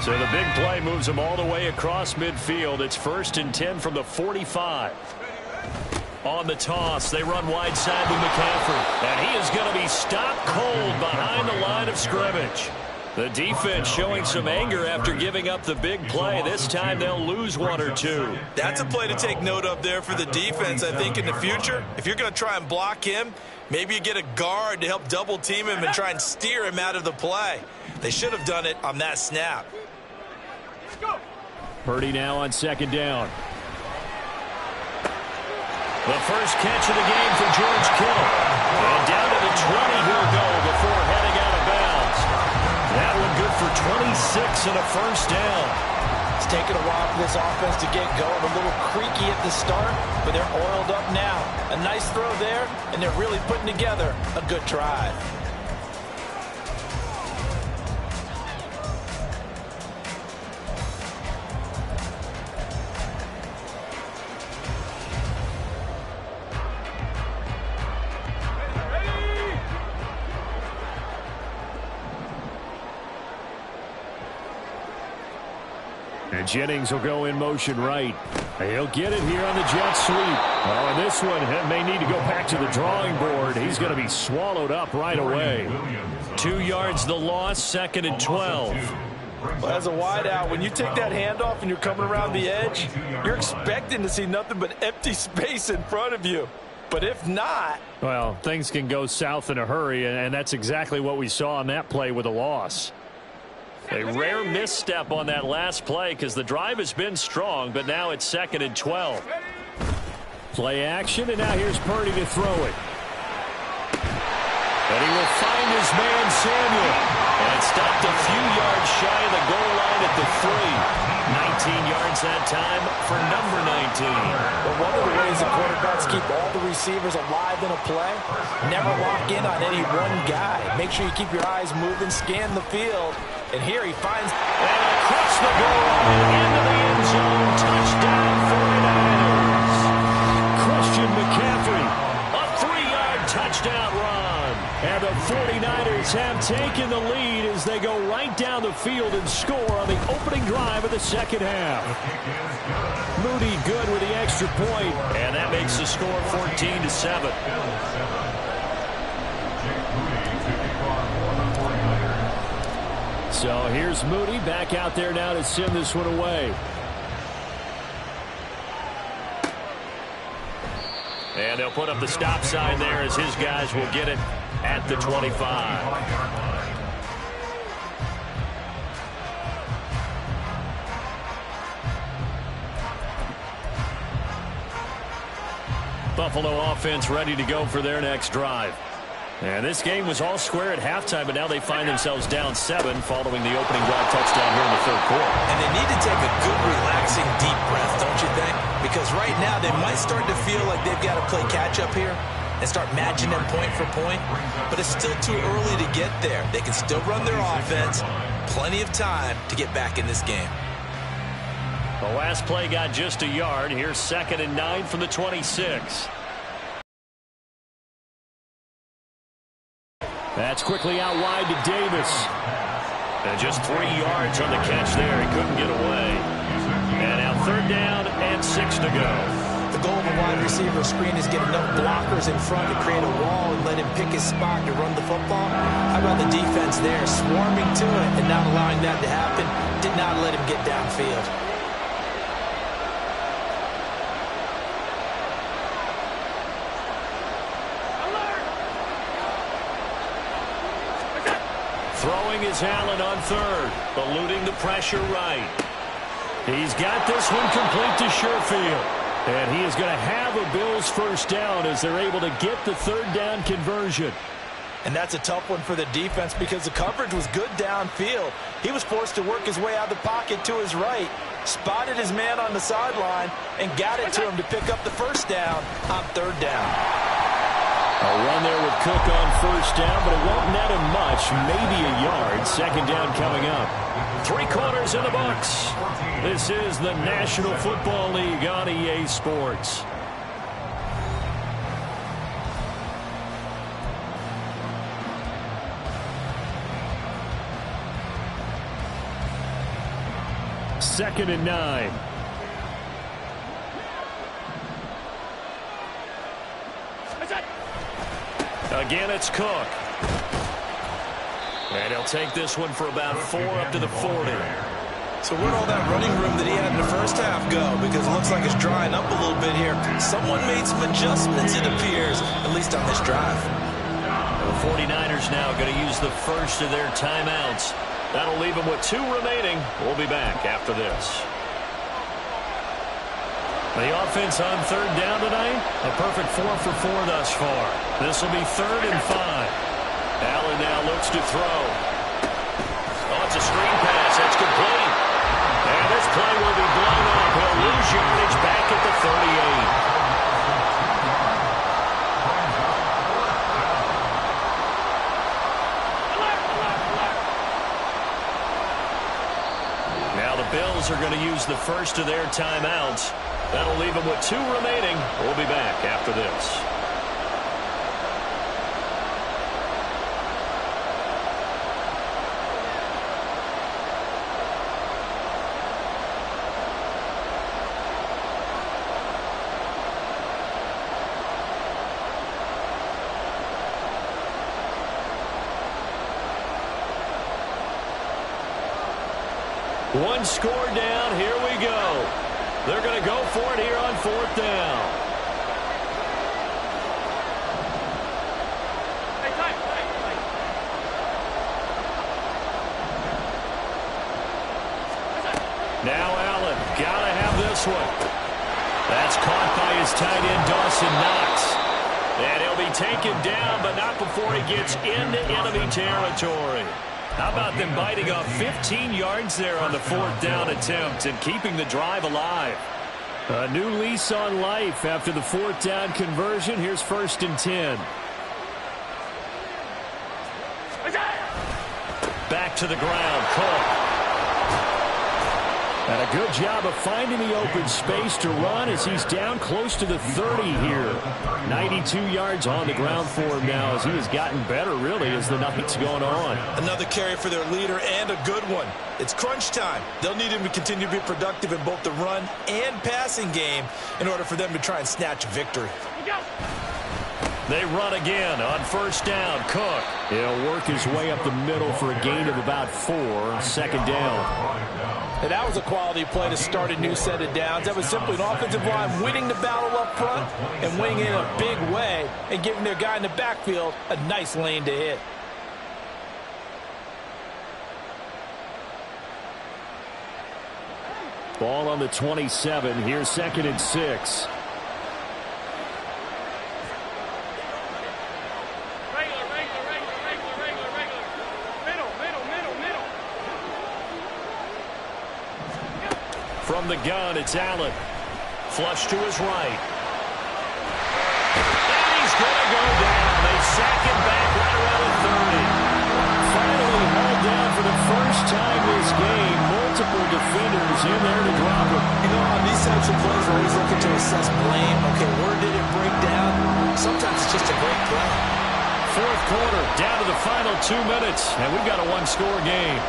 So the big play moves them all the way across midfield. It's 1st and 10 from the 45. On the toss, they run wide side to McCaffrey. And he is going to be stopped cold behind the line of scrimmage. The defense showing some anger after giving up the big play. This time they'll lose 1 or 2. That's a play to take note of there for the defense, I think, in the future. If you're going to try and block him, maybe you get a guard to help double team him and try and steer him out of the play. They should have done it on that snap. Purdy now on 2nd down. The first catch of the game for George Kittle. And down to the 20 he'll go before heading out of bounds. That one good for 26 and a 1st down. It's taken a while for this offense to get going. A little creaky at the start, but they're oiled up now. A nice throw there, and they're really putting together a good drive. And Jennings will go in motion right. He'll get it here on the jet sweep. Oh, and this one may need to go back to the drawing board. He's going to be swallowed up right away. 2 yards the loss, 2nd and 12. Well, as a wideout, when you take that handoff and you're coming around the edge, you're expecting to see nothing but empty space in front of you. But if not... Well, things can go south in a hurry, and that's exactly what we saw on that play with a loss. A rare misstep on that last play because the drive has been strong, but now it's 2nd and 12. Play action, and now here's Purdy to throw it. And he will find his man Samuel. And stopped a few yards shy of the goal line at the 3. 19 yards that time for number 19. But one of the ways the quarterbacks keep all the receivers alive in a play, never lock in on any one guy. Make sure you keep your eyes moving, scan the field. And here he finds... And across the goal line, into the end zone. Touchdown 49ers. Christian McCaffrey, a 3-yard touchdown run. And the 49ers have taken the lead as they go right down the field and score on the opening drive of the 2nd half. Moody good with the extra point. And that makes the score 14-7. So here's Moody back out there now to send this one away. And they'll put up the stop sign there as his guys will get it at the 25. Buffalo offense ready to go for their next drive. And this game was all square at halftime, but now they find themselves down 7 following the opening drive touchdown here in the 3rd quarter. And they need to take a good, relaxing, deep breath, don't you think? Because right now they might start to feel like they've got to play catch-up here and start matching them point for point. But it's still too early to get there. They can still run their offense. Plenty of time to get back in this game. The last play got just a yard. Here's 2nd and 9 from the 26. That's quickly out wide to Davis. And just 3 yards on the catch there. He couldn't get away. And now 3rd down and 6 to go. The goal of a wide receiver screen is get enough blockers in front to create a wall and let him pick his spot to run the football. How about the defense there, swarming to it and not allowing that to happen? Did not let him get downfield. Throwing is Allen on 3rd, eluding the pressure right. He's got this one complete to Sherfield. And he is going to have a Bills 1st down as they're able to get the 3rd down conversion. And that's a tough one for the defense because the coverage was good downfield. He was forced to work his way out of the pocket to his right, spotted his man on the sideline, and got it to him to pick up the 1st down on 3rd down. A run there with Cook on 1st down, but it won't net him much, maybe a yard. 2nd down coming up. 3 quarters in the books. This is the National Football League on EA Sports. 2nd and 9. Again, it's Cook. And he'll take this one for about 4 up to the 40. So where'd all that running room that he had in the first half go? Because it looks like it's drying up a little bit here. Someone made some adjustments, it appears, at least on this drive. The 49ers now going to use the first of their timeouts. That'll leave them with 2 remaining. We'll be back after this. The offense on 3rd down tonight, a perfect 4 for 4 thus far. This will be 3rd and 5. Allen now looks to throw. Oh, it's a screen pass. That's complete. And this play will be blown up. He'll lose yardage back at the 38. Now the Bills are going to use the first of their timeouts. That'll leave them with 2 remaining. We'll be back after this. One score down. Here we go. They're going to go for it here on 4th down. Now Allen. Got to have this one. That's caught by his tight end, Dawson Knox. And he'll be taken down, but not before he gets into enemy territory. How about them biting off 15 yards there on the 4th down attempt and keeping the drive alive? A new lease on life after the 4th down conversion. Here's 1st and 10. Back to the ground, Cook. And a good job of finding the open space to run as he's down close to the 30 here. 92 yards on the ground for him now as he has gotten better, really, as the night's going on. Another carry for their leader and a good one. It's crunch time. They'll need him to continue to be productive in both the run and passing game in order for them to try and snatch a victory. They run again on 1st down. Cook. He'll work his way up the middle for a gain of about 4. 2nd down. And that was a quality play to start a new set of downs. That was simply an offensive line winning the battle up front and winning in a big way and giving their guy in the backfield a nice lane to hit. Ball on the 27. Here's 2nd and 6. From the gun, it's Allen. Flush to his right. And he's going to go down. They sack him back right around the 30. Finally hauled down for the first time this game. Multiple defenders in there to drop him. You know, on these types of plays, we're always looking to assess blame. Okay, where did it break down? Sometimes it's just a great play. 4th quarter, down to the final 2 minutes, and we've got a 1-score game.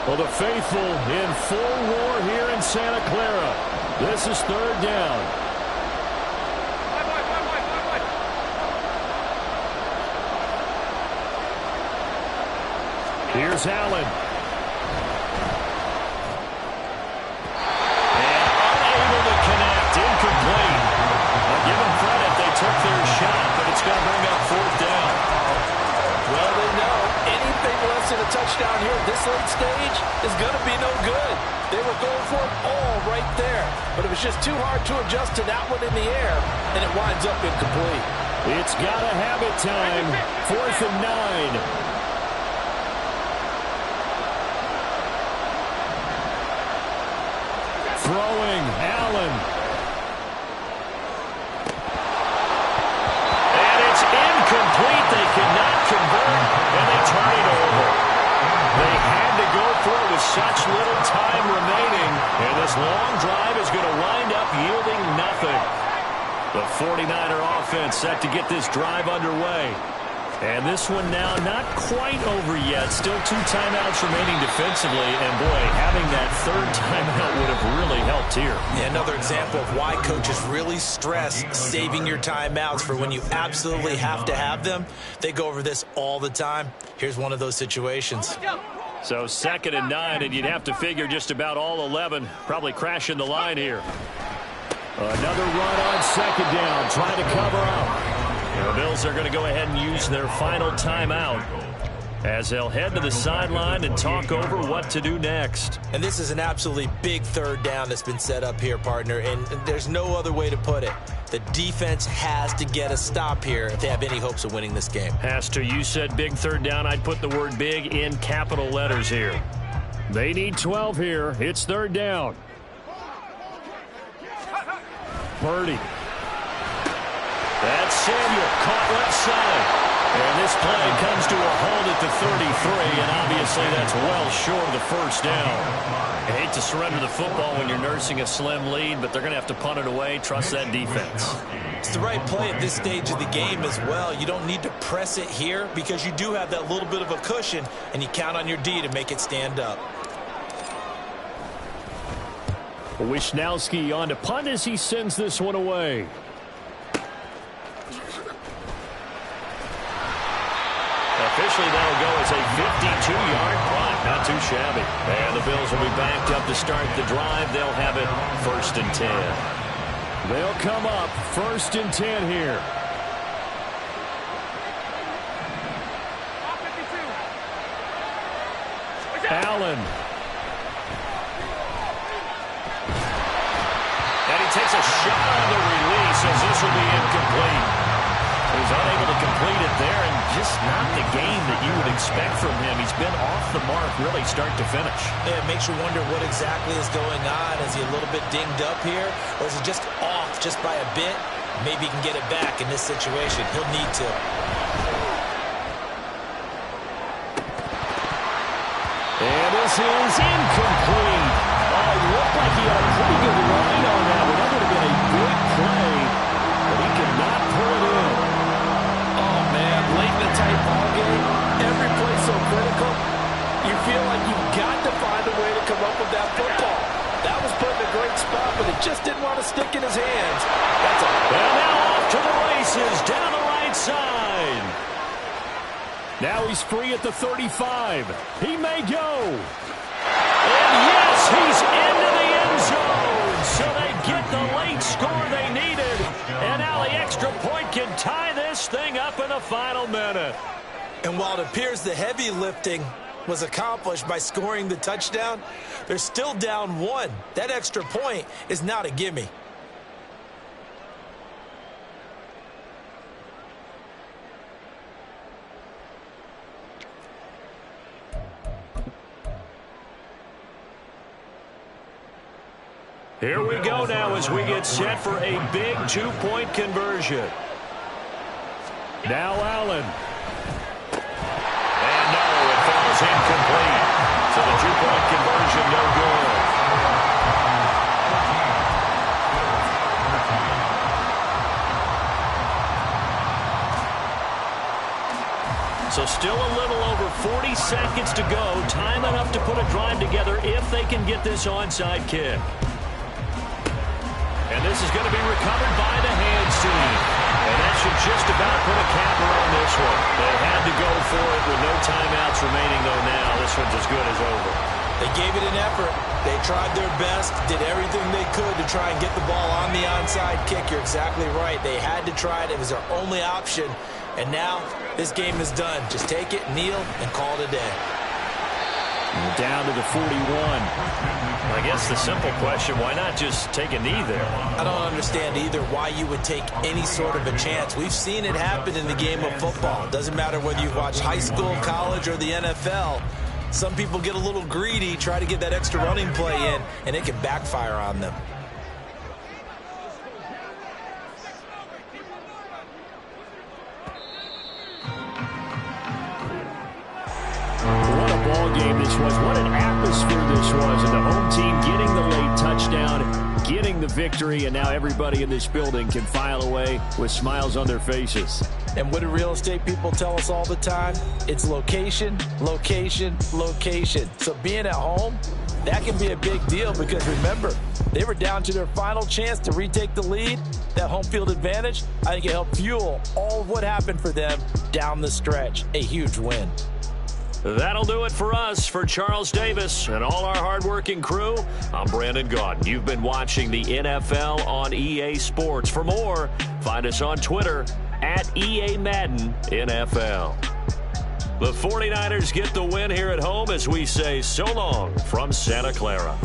Well, the faithful in full war here in Santa Clara. This is 3rd down. Here's Allen. And unable to connect. Incomplete. Now give them credit. They took their shot, but it's going to bring up 4th down. Well, they know anything less than a touchdown here at this late stage is going to be no good. They were going for it all right there, but it was just too hard to adjust to that one in the air, and it winds up incomplete. It's got to have it time. 4th and 9. Throwing, Allen. And it's incomplete. They cannot convert, and they turn it over. They had to go for it with such 49er offense set to get this drive underway. And this one now not quite over yet. Still 2 timeouts remaining defensively. And, boy, having that third timeout would have really helped here. Yeah, another example of why coaches really stress saving your timeouts for when you absolutely have to have them. They go over this all the time. Here's one of those situations. So 2nd and 9, and you'd have to figure just about all 11 probably crashing the line here. Another run on 2nd down, trying to cover up. The Bills are going to go ahead and use their final timeout as they'll head to the sideline and talk over what to do next. And this is an absolutely big 3rd down that's been set up here, partner, and there's no other way to put it. The defense has to get a stop here if they have any hopes of winning this game. Has to. You said big 3rd down. I'd put the word big in capital letters here. They need 12 here. It's 3rd down. Purdy. That's Samuel, caught left side. And this play comes to a halt at the 33, and obviously that's well short of the 1st down. I hate to surrender the football when you're nursing a slim lead, but they're going to have to punt it away. Trust that defense. It's the right play at this stage of the game as well. You don't need to press it here because you do have that little bit of a cushion, and you count on your D to make it stand up. Wisnowski on to punt as he sends this one away. Officially, that'll go as a 52-yard punt. Not too shabby. And the Bills will be backed up to start the drive. They'll have it 1st and 10. They'll come up 1st and 10 here. Allen. And he takes a shot on the release as this will be incomplete. He's unable to complete it there, and just not the game that you would expect from him. He's been off the mark really start to finish. Yeah, it makes you wonder what exactly is going on. Is he a little bit dinged up here, or is he just off just by a bit? Maybe he can get it back in this situation. He'll need to. And this is incomplete. Oh, it looked like he had a pretty good line on that one. That would have been a big play, but he could not pull it in. Late in the tight ball game, every play so critical, you feel like you've got to find a way to come up with that football. That was put in a great spot, but it just didn't want to stick in his hands. That's a... And now off to the races, down the right side. Now he's free at the 35. He may go. And yes, he's into the end zone. So they get the late score they needed. And now the extra point can tie this thing up in the final minute. And while it appears the heavy lifting was accomplished by scoring the touchdown, they're still down 1. That extra point is not a gimme. Here we go now as we get set for a big 2-point conversion. Now Allen. And no, it falls incomplete. So the 2-point conversion no good. So still a little over 40 seconds to go. Time enough to put a drive together if they can get this onside kick. And this is going to be recovered by the hands team. And that should just about put a capper on this one. They had to go for it with no timeouts remaining, though, now. This one's as good as over. They gave it an effort. They tried their best, did everything they could to try and get the ball on the onside kick. You're exactly right. They had to try it. It was their only option. And now this game is done. Just take it, kneel, and call it a day. Down to the 41. I guess the simple question, why not just take a knee there? I don't understand either why you would take any sort of a chance. We've seen it happen in the game of football. It doesn't matter whether you've watched high school, college, or the NFL. Some people get a little greedy, try to get that extra running play in, and it can backfire on them. What a ball ball game this was. What an atmosphere this was. And the home team getting the late touchdown, getting the victory, and now everybody in this building can file away with smiles on their faces. And what do real estate people tell us all the time? It's location, location, location. So being at home, that can be a big deal because remember, they were down to their final chance to retake the lead. That home field advantage, I think it helped fuel all of what happened for them down the stretch. A huge win. That'll do it for us. For Charles Davis and all our hardworking crew, I'm Brandon Gaudin. You've been watching the NFL on EA Sports. For more, find us on Twitter at EA Madden NFL. The 49ers get the win here at home as we say so long from Santa Clara.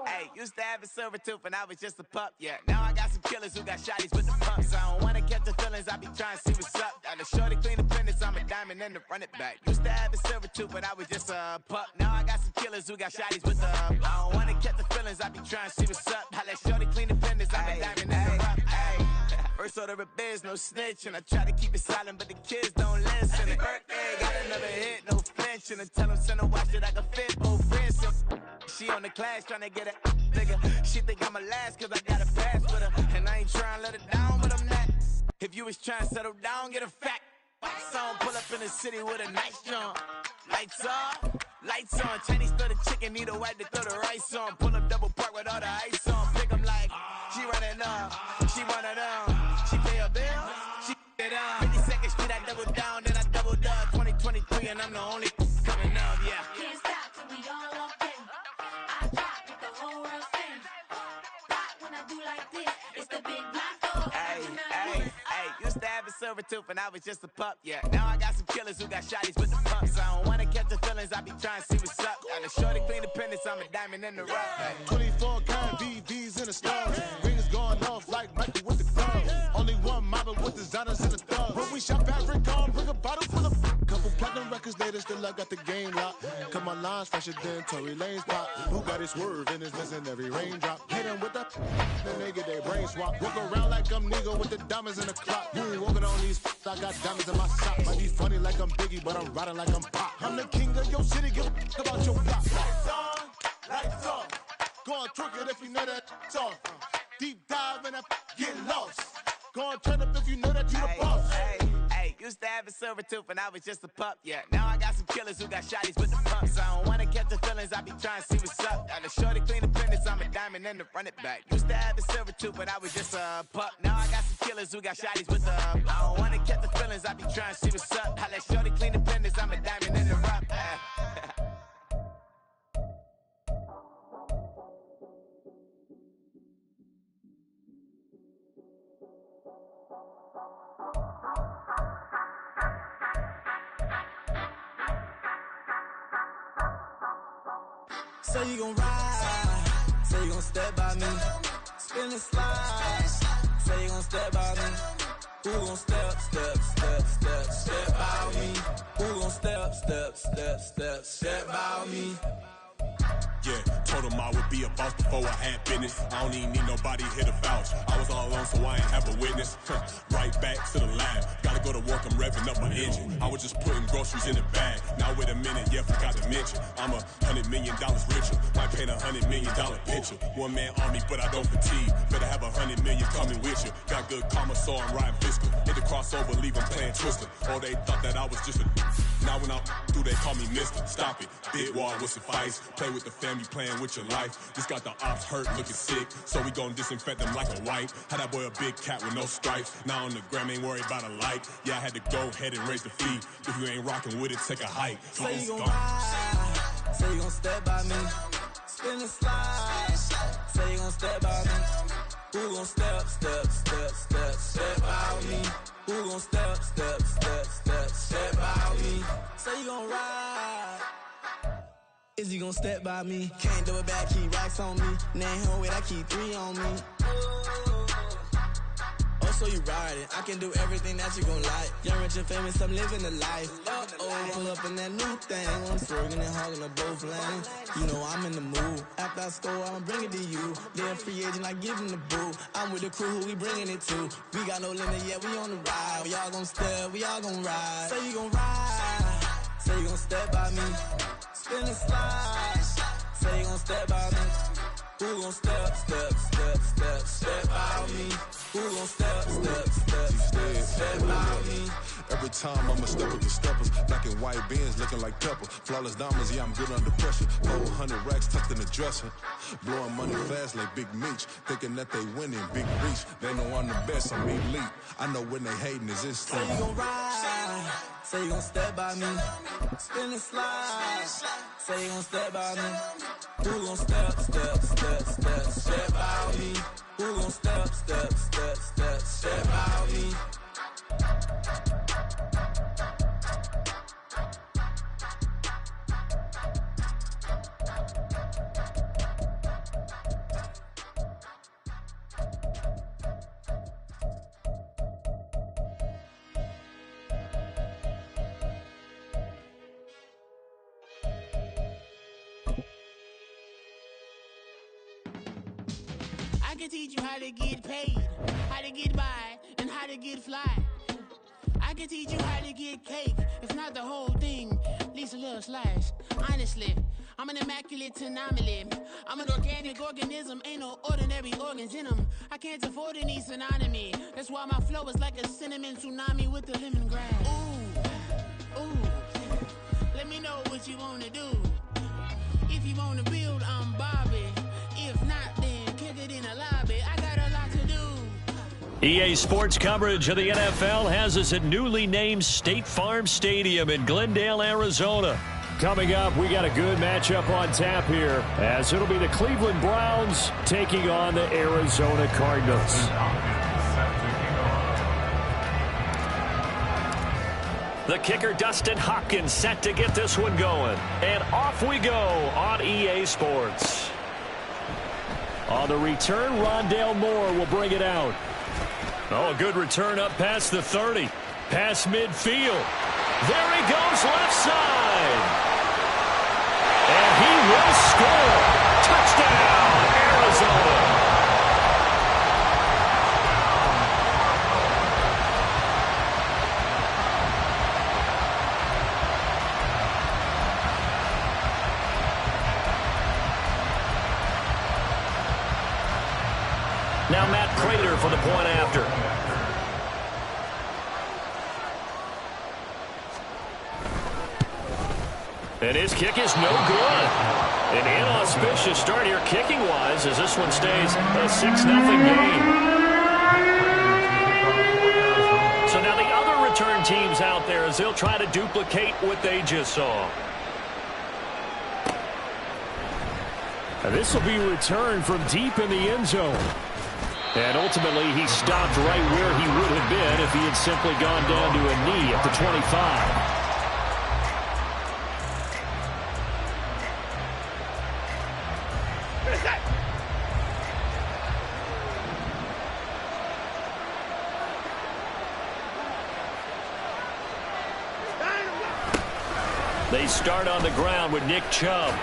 Hey, used to have a silver tooth when I was just a pup, yeah. Now I got some killers who got shotties with the pumps. I don't wanna catch the feelings, I be trying to see what's up. Got a shorty clean the fitness, I'm a diamond and the run it back. Used to have a silver tooth when I was just a pup. Now I got some killers killers who got shotties with the I don't wanna catch the feelings, I be trying to see what's up. I let shorty clean the pendants, I'm a diamond in the rough. First order of biz, no snitch, and I try to keep it silent, but the kids don't listen. Birthday, got another hit, no flinch, and I tell them send a watch that I can fit both wrists. She on the class trying to get a nigga. She think I'm a last cause I got a pass with her, and I ain't trying to let her down, but I'm not. If you was trying to settle down, get a fat song, pull up in the city with a nice jump. Lights off, lights on. Chinese throw the chicken, need a wipe to throw the rice on. Pull up double park with all the ice on. Pick 'em like, she running up, she one of them. She pay her bill, she it up. 52nd Street, I double down, then I doubled up. 2023, and I'm the only coming up, yeah. Can't stop till we all walk in. I drop with the whole world sing. Pop when I do like this, it's the big black dog. Hey, used to have a silver tooth and I was just a pup, yeah. Now I got some killers who got shotties with the pumps. I don't wanna catch the feelings, I be trying to see what's up. I let shorty clean the pendants, I'm a diamond in the rough. Hey. 24 kind VVs in the stars. Rings going off like Michael with the club. Only one model with designers in the thug. When we shop Patrick on, bring a bottle full of couple platinum records later, still I got the game locked. Cause my lines fresher than Tory Lane's pop. Who got his swerve and is missing every raindrop. Hit them with the then they get their brain swap. Walk around like I'm nigga with the diamonds in the clock. You ain't walking on these I got diamonds in my sock. Might be funny like I'm Biggie, but I'm riding like I'm Pop. I'm the king of your city, give a about your block. Lights on, lights off. Go on, twerk it if you know that off. Deep dive and get lost. Go on, turn up if you know that you the boss. Hey, used to have a silver tooth and I was just a pup, yeah. Now I got some killers who got shotties with the pumps. I don't wanna catch the feelings, I be trying to see what's up. I let shorty clean the pendants, I'm a diamond and to run it back. Used to have a silver tooth, but I was just a pup. Now I got some killers who got shotties with the I don't wanna catch the feelings, I be trying to see what's up. I let shorty clean the pendants, I'm a diamond in the rough. Say you gon' ride, say you gon' step by me, spin and slide, say you gon' step by me, who gon' step by me, who gon' step by me. Yeah, told him I would be a boss before I had business. I don't even need nobody here to vouch. I was all alone, so I ain't have a witness. Right back to the lab. Gotta go to work, I'm revving up my engine. I was just putting groceries in the bag. Now wait a minute, yeah, forgot to mention. I'm $100 million richer. Might paint $100 million picture. One man army, but I don't fatigue. Better have 100 million coming with you. Got good karma, so I'm riding fiscal. Hit the crossover, leave them playing Twister. Oh, they thought that I was just a now when I'm through, they call me Mister. Stop it, big wall would suffice. Play with the family, playing with your life. Just got the ops hurt, looking sick. So we gon' disinfect them like a wipe. Had that boy a big cat with no stripes. Now on the gram, ain't worried about a light. Yeah, I had to go ahead and raise the fee. If you ain't rocking with it, take a hike. Say you gon' ride, say you gon' step by me, spin and slide. Say you gon' step by me, who gon' step by me? Who gon' step by me? Say you gon' ride. Is you gon' step by me? Can't do it back, keep racks on me. Name home with I keep 3 on me. Oh, so you riding? I can do everything that you gon' like. Young, rich, and famous, I'm living the life. Pull up in that new thing. I'm swerving and hogging up both lanes. You know I'm in the mood. After I score, I'ma bring it to you. They're a free agent, I give him the boo. I'm with the crew, who we bringing it to. We got no limit, yeah, we on the ride. We all gon' step, we all gon' ride. Say you gon' ride, say you gon' step by me. Spin and slide, say you gon' step by me. Who gon' step by me? Who gon' step by me? Every time I'ma step with the steppers. Black and white beans looking like pepper. Flawless diamonds, yeah, I'm good under pressure. 400 racks tucked in the dresser. Blowing money fast like Big Meech. Thinking that they winning, big reach. They know I'm the best, I'm elite. I know when they hating is instant. Say you gon' ride, say you gon' step by me. Spin and slide, say you gon' step by me. Who gon' step by me? Who gon' step by me? can teach you how to get paid, how to get by, and how to get fly. I can teach you how to get cake, if not the whole thing, at least a little slice. Honestly, I'm an immaculate anomaly. I'm an organic organism, ain't no ordinary organs in them. I can't afford any synonymy. That's why my flow is like a cinnamon tsunami with the lemongrass. Ooh, ooh, let me know what you wanna do. If you wanna build, I'm Bobby. If not, then kick it in the lobby. I got a lot to do. EA Sports coverage of the NFL has us at newly named State Farm Stadium in Glendale, Arizona. Coming up, we got a good matchup on tap here, as it'll be the Cleveland Browns taking on the Arizona Cardinals. The kicker, Dustin Hopkins, set to get this one going. And off we go on EA Sports. On the return, Rondale Moore will bring it out. Oh, a good return up past the 30. Past midfield. There he goes, left side. And he will score. Touchdown, Arizona. Now Matt Prater for the point after. And his kick is no good. An inauspicious start here kicking-wise as this one stays a 6-0 game. So now the other return teams out there as they'll try to duplicate what they just saw. And this will be returned from deep in the end zone. And ultimately, he stopped right where he would have been if he had simply gone down to a knee at the 25. They start on the ground with Nick Chubb.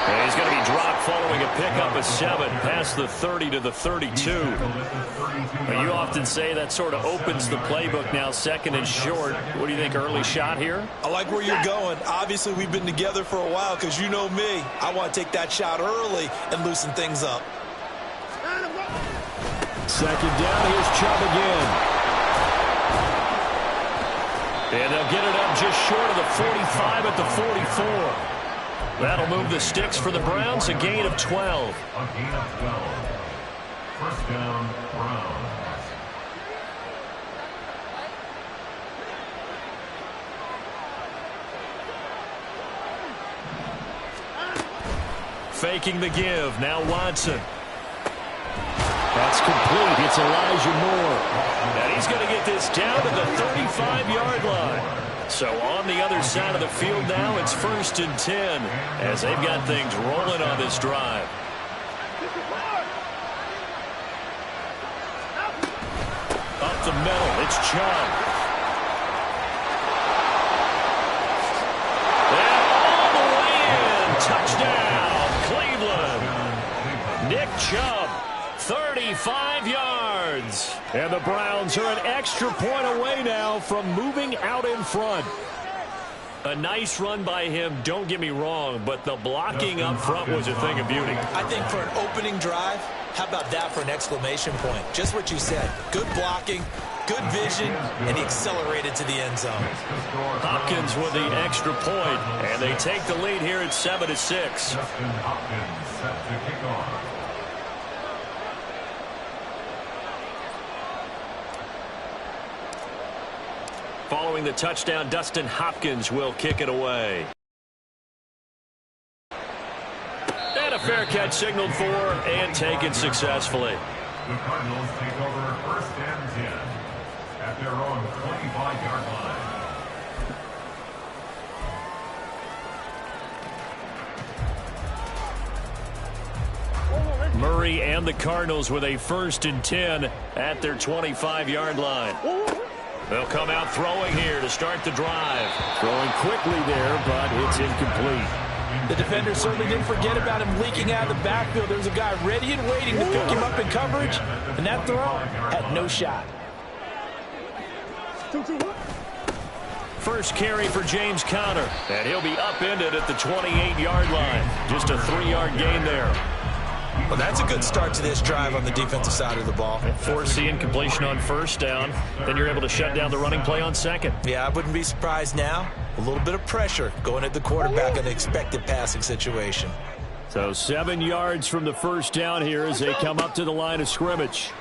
And he's going to be dropped following a pickup of 7 past the 30 to the 32. You often say that sort of opens the playbook now, second and short. What do you think, early shot here? I like where you're going. Obviously, we've been together for a while because you know me. I want to take that shot early and loosen things up. Second down, here's Chubb again. And they'll get it up just short of the 45 at the 44. That'll move the sticks for the Browns, a gain of 12. A gain of 12. First down, Browns. Faking the give. Now Watson. That's complete. It's Elijah Moore. And he's going to get this down to the 35-yard line. So on the other side of the field now, it's 1st and 10 as they've got things rolling on this drive. Up the middle, it's Chubb. And all the way in. Touchdown, Cleveland. Nick Chubb, 35 yards. And the Browns are an extra point away now from moving out in front. A nice run by him, don't get me wrong, but the blocking up front was a thing of beauty. I think for an opening drive, how about that for an exclamation point? Just what you said. Good blocking, good vision, and he accelerated to the end zone. Hopkins with the extra point, and they take the lead here at 7-6. Justin Hopkins set to kick off. Following the touchdown, Dustin Hopkins will kick it away. And a fair catch signaled for and taken successfully. The Cardinals take over 1st and 10 at their own 25-yard line. Murray and the Cardinals with a 1st and 10 at their 25-yard line. They'll come out throwing here to start the drive. Throwing quickly there, but it's incomplete. The defender certainly didn't forget about him leaking out of the backfield. There was a guy ready and waiting to pick him up in coverage, and that throw had no shot. First carry for James Conner, and he'll be upended at the 28-yard line. Just a 3-yard gain there. Well, that's a good start to this drive on the defensive side of the ball. Force the incompletion on first down. Then you're able to shut down the running play on second. Yeah, I wouldn't be surprised now. A little bit of pressure going at the quarterback in an expected passing situation. So 7 yards from the first down here as they come up to the line of scrimmage.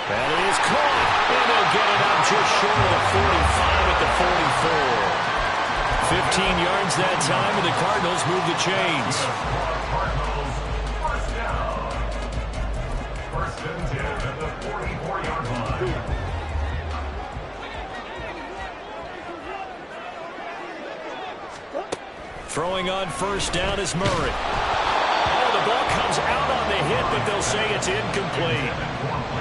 And it is caught. And they'll get it up just short of the 45 at the 44. 15 yards that time, and the Cardinals move the chains. Cardinals, first down. First and 10 at the 44-yard line. Throwing on first down is Murray. Oh, the ball comes out on the hit, but they'll say it's incomplete.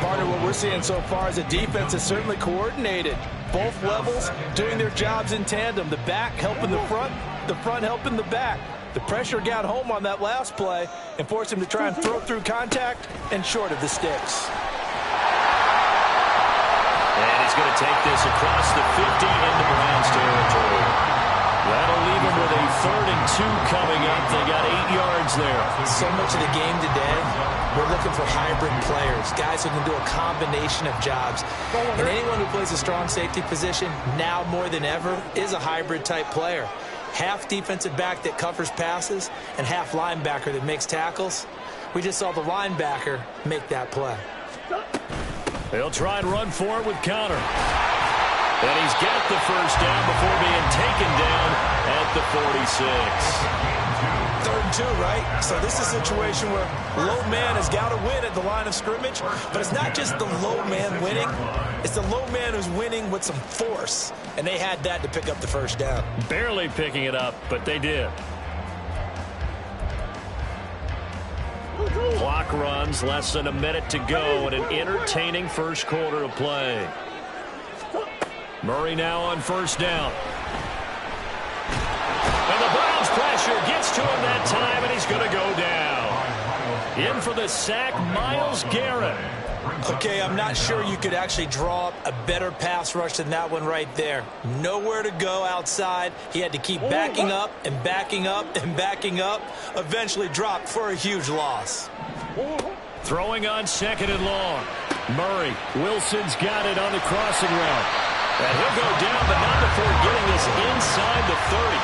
Part of what we're seeing so far is the defense is certainly coordinated. Both levels doing their jobs in tandem. The back helping the front helping the back. The pressure got home on that last play and forced him to try and throw through contact and short of the sticks. And he's going to take this across the 50 into Browns territory. That'll leave him with a 3rd and 2 coming up. They got 8 yards there. So much of the game today, we're looking for hybrid players, guys who can do a combination of jobs. And anyone who plays a strong safety position, now more than ever, is a hybrid type player. Half defensive back that covers passes and half linebacker that makes tackles. We just saw the linebacker make that play. They'll try and run for it with Conner. And he's got the first down before being taken down at the 46. 3rd and 2, right? So this is a situation where low man has got to win at the line of scrimmage, but it's not just the low man winning. It's the low man who's winning with some force, and they had that to pick up the first down. Barely picking it up, but they did. Clock runs, less than a minute to go, and an entertaining first quarter of play. Murray now on first down. And the Browns pressure gets to him that time, and he's going to go down. In for the sack, Myles Garrett. Okay, I'm not sure you could actually draw up a better pass rush than that one right there. Nowhere to go outside. He had to keep backing up and backing up and backing up. Eventually dropped for a huge loss. Throwing on 2nd and long. Murray. Wilson's got it on the crossing route. And he'll go down, but not before getting this inside the 30.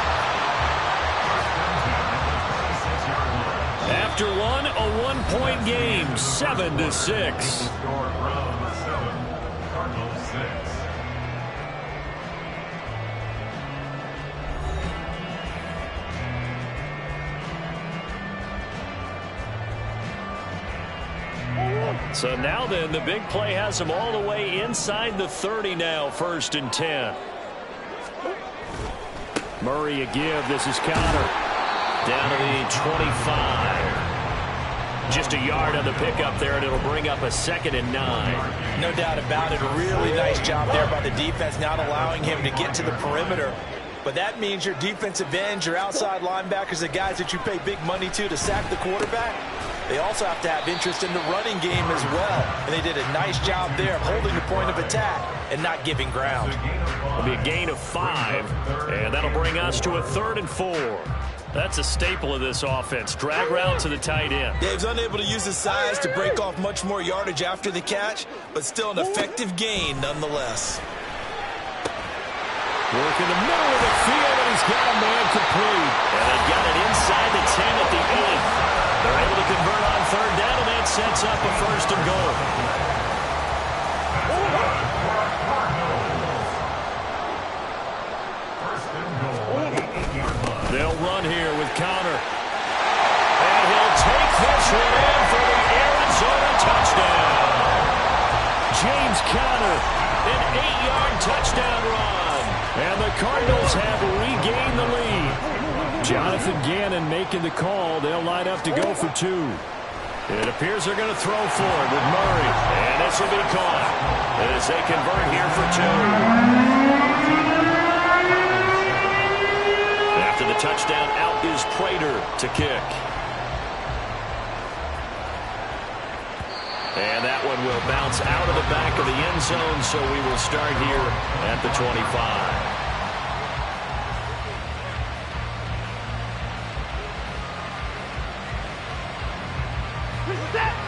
After one, a one-point game, 7-6. So now then, the big play has them all the way inside the 30 now, 1st and 10. Murray a give. This is Conner. Down to the 25. Just a yard on the pickup there, and it'll bring up a 2nd and 9. No doubt about it. A really nice job there by the defense, not allowing him to get to the perimeter. But that means your defensive ends, your outside linebackers, the guys that you pay big money to sack the quarterback, they also have to have interest in the running game as well. And they did a nice job there of holding the point of attack and not giving ground. It'll be a gain of 5, and that'll bring us to a 3rd and 4. That's a staple of this offense. Drag route to the tight end. Dave's unable to use his size to break off much more yardage after the catch, but still an effective gain nonetheless. Work in the middle of the field, and he's got a man complete. And they've got it inside the 10 at the 8. They're able to convert on 3rd down, and that sets up a 1st and goal. They'll run here with Conner. And he'll take this one in for the Arizona touchdown. James Conner, an 8-yard touchdown run. And the Cardinals have regained the lead. Jonathan Gannon making the call. They'll line up to go for 2. It appears they're going to throw for it with Murray. And this will be caught as they convert here for 2. touchdown. Out is Prater to kick. And that one will bounce out of the back of the end zone, so we will start here at the 25.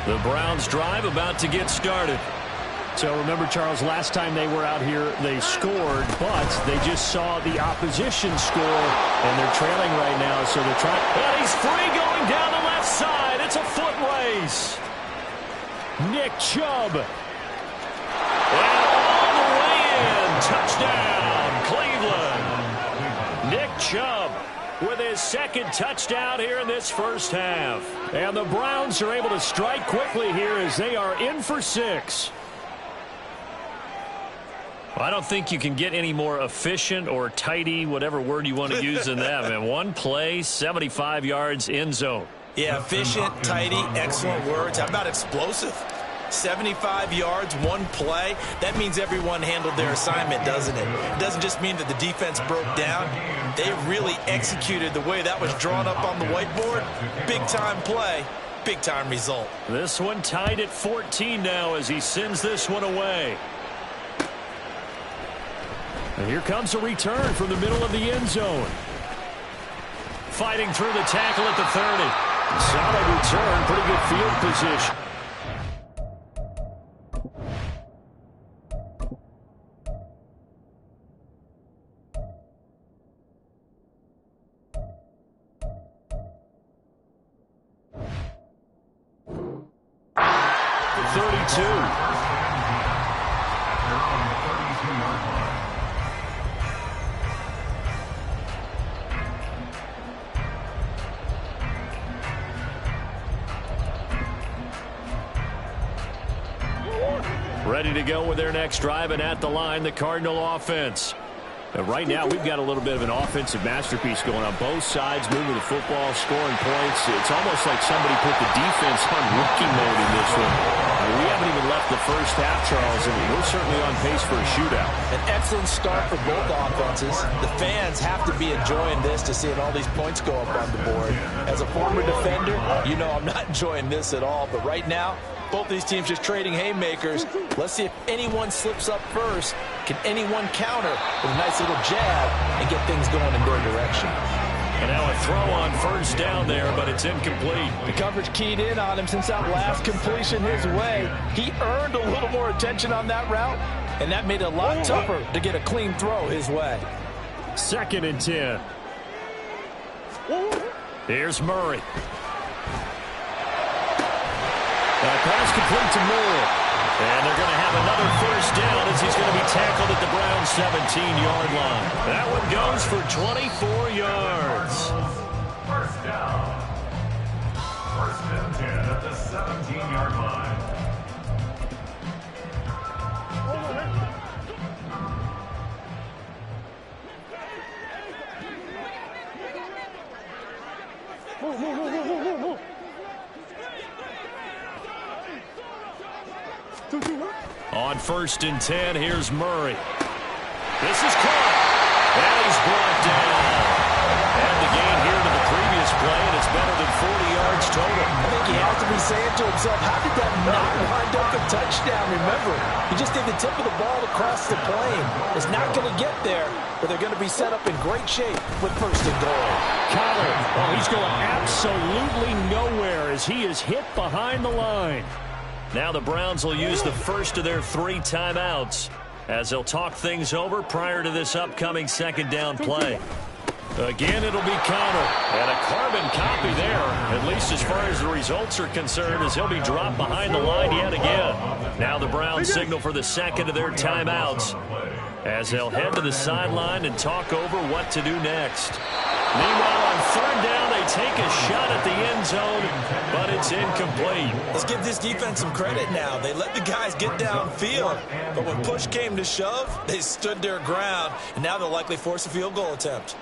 The Browns drive about to get started. So remember, Charles, last time they were out here, they scored, but they just saw the opposition score, and they're trailing right now, so they're trying. And he's free going down the left side. It's a foot race. Nick Chubb. And all the way in. Touchdown, Cleveland. Nick Chubb with his second touchdown here in this first half. And the Browns are able to strike quickly here as they are in for 6. I don't think you can get any more efficient or tidy, whatever word you want to use in that. Man, one play, 75 yards, end zone. Yeah, efficient, tidy, excellent words. How about explosive? 75 yards, one play. That means everyone handled their assignment, doesn't it? It doesn't just mean that the defense broke down. They really executed the way that was drawn up on the whiteboard. Big-time play, big-time result. This one tied at 14 now as he sends this one away. And here comes a return from the middle of the end zone. Fighting through the tackle at the 30. Solid return, pretty good field position. Ready to go with their next drive, and at the line, the Cardinal offense. Right now, we've got a little bit of an offensive masterpiece going on both sides, moving the football, scoring points. It's almost like somebody put the defense on rookie mode in this one. We haven't even left the first half, Charles, and we're certainly on pace for a shootout. An excellent start for both offenses. The fans have to be enjoying this to seeing all these points go up on the board. As a former defender, you know I'm not enjoying this at all, but right now, both these teams just trading haymakers. Let's see if anyone slips up first. Can anyone counter with a nice little jab and get things going in their direction? And now a throw on first down there, but it's incomplete. The coverage keyed in on him since that last completion his way. He earned a little more attention on that route, and that made it a lot tougher to get a clean throw his way. 2nd and 10. Here's Murray. Pass complete to Moore. And they're going to have another first down as he's going to be tackled at the Browns' 17-yard line. That one goes for 24 yards. First down. 1st and 10 at the 17-yard line. On 1st and 10, here's Murray. This is caught. And he's brought down. And the gain here to the previous play, and it's better than 40 yards total. I think he has to be saying to himself, how did that not wind up a touchdown? Remember, he just did the tip of the ball across the plane. It's not going to get there, but they're going to be set up in great shape with 1st and goal. Kyler, oh, he's going absolutely nowhere as he is hit behind the line. Now the Browns will use the first of their 3 timeouts as they'll talk things over prior to this upcoming 2nd down play. Again, it'll be Connor. And a carbon copy there, at least as far as the results are concerned, as he'll be dropped behind the line yet again. Now the Browns signal for the 2nd of their timeouts as they'll head to the sideline and talk over what to do next. Meanwhile, on 3rd down, they take a shot at the end zone, but it's incomplete. Let's give this defense some credit now. They let the guys get downfield, but when push came to shove, they stood their ground, and now they'll likely force a field goal attempt.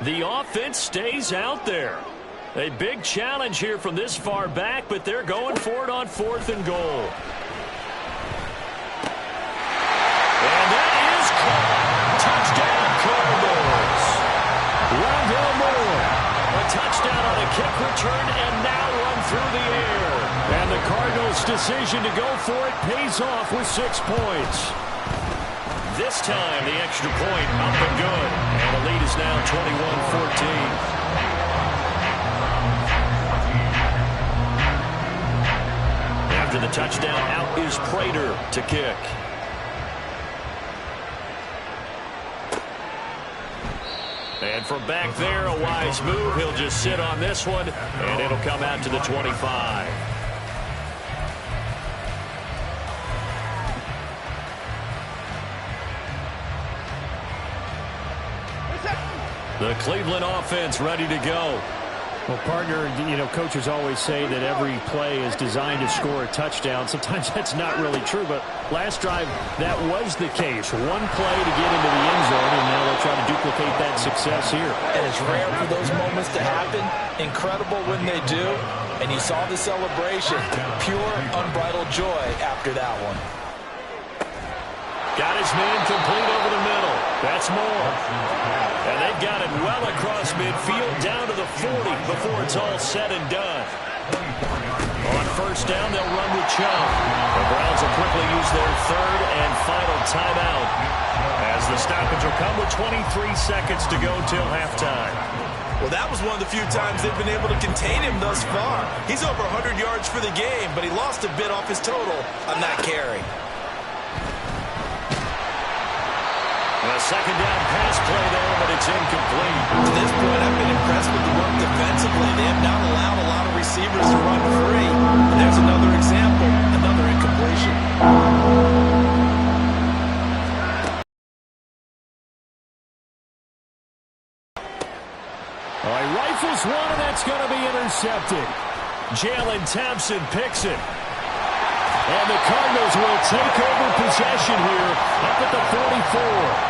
The offense stays out there. A big challenge here from this far back, but they're going for it on 4th and goal. And that return and now run through the air. And the Cardinals' decision to go for it pays off with 6 points. This time, the extra point up and good. And the lead is now 21-14. After the touchdown, out is Prater to kick. And from back there, a wise move. He'll just sit on this one, and it'll come out to the 25. The Cleveland offense ready to go. Well, partner, coaches always say that every play is designed to score a touchdown. Sometimes that's not really true, but last drive, that was the case. One play to get into the end zone, and now they'll try to duplicate that success here. And it's rare for those moments to happen. Incredible when they do. And you saw the celebration. Pure, unbridled joy after that one. Got his man complete over the middle. That's more. And they've got it well across midfield down to the 40 before it's all said and done. On first down, they'll run with Chubb. The Browns will quickly use their third and final timeout as the stoppage will come with 23 seconds to go till halftime. Well, that was one of the few times they've been able to contain him thus far. He's over 100 yards for the game, but he lost a bit off his total on that carry. A second down pass play there, but it's incomplete. To this point, I've been impressed with the work defensively. They have not allowed a lot of receivers to run free. And there's another example, another incompletion. All right, rifles one, and that's going to be intercepted. Jalen Thompson picks it. And the Cardinals will take over possession here up at the 44.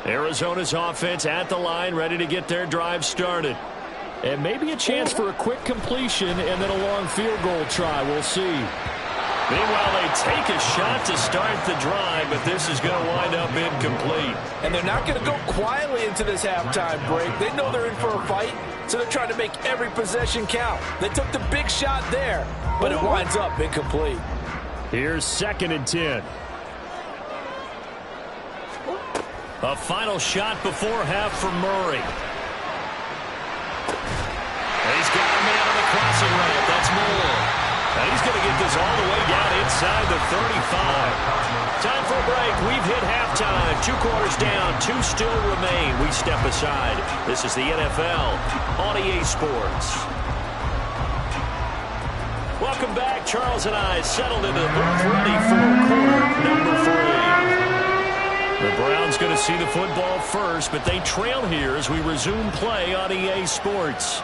Arizona's offense at the line, ready to get their drive started. And maybe a chance for a quick completion and then a long field goal try. We'll see. Meanwhile, they take a shot to start the drive, but this is going to wind up incomplete. And they're not going to go quietly into this halftime break. They know they're in for a fight, so they're trying to make every possession count. They took the big shot there, but it winds up incomplete. Here's 2nd and 10. A final shot before half for Murray. He's got a man on the crossing ramp. That's Moore. And he's going to get this all the way down inside the 35. Time for a break. We've hit halftime. 2 quarters down. 2 still remain. We step aside. This is the NFL on EA Sports. Welcome back. Charles and I settled into the booth ready for quarter number 3. The Browns going to see the football first, but they trail here as we resume play on EA Sports.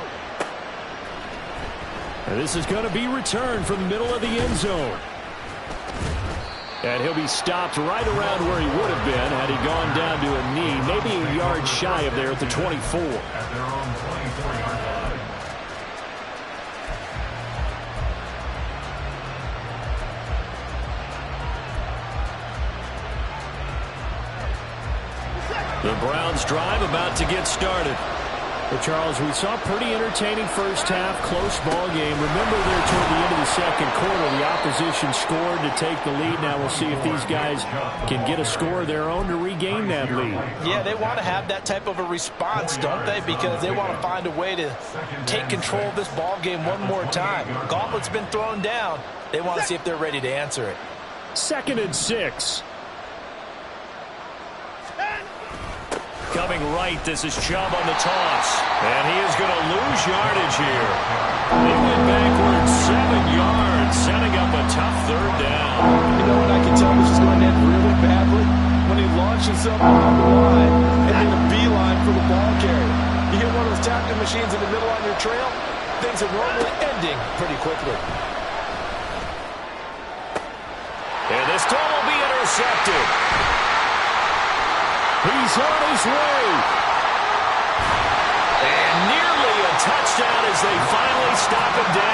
And this is going to be returned from the middle of the end zone. And he'll be stopped right around where he would have been had he gone down to a knee, maybe a yard shy of there at the 24. At their own 24-yard line. The Browns drive about to get started. Well, Charles, we saw a pretty entertaining first half, close ball game. Remember there toward the end of the second quarter, the opposition scored to take the lead. Now we'll see if these guys can get a score of their own to regain that lead. Yeah, they want to have that type of a response, don't they? Because they want to find a way to take control of this ball game one more time. Gauntlet's been thrown down. They want to see if they're ready to answer it. 2nd and 6. Coming right, this is Chubb on the toss. And he is going to lose yardage here. They went backwards 7 yards, setting up a tough 3rd down. You know what, I can tell this is going to end really badly when he launches up on the line and then a beeline for the ball carrier. You get one of those tackling machines in the middle on your trail, things are normally ending pretty quickly. And this throw will be intercepted. He's on his way. as they finally stop him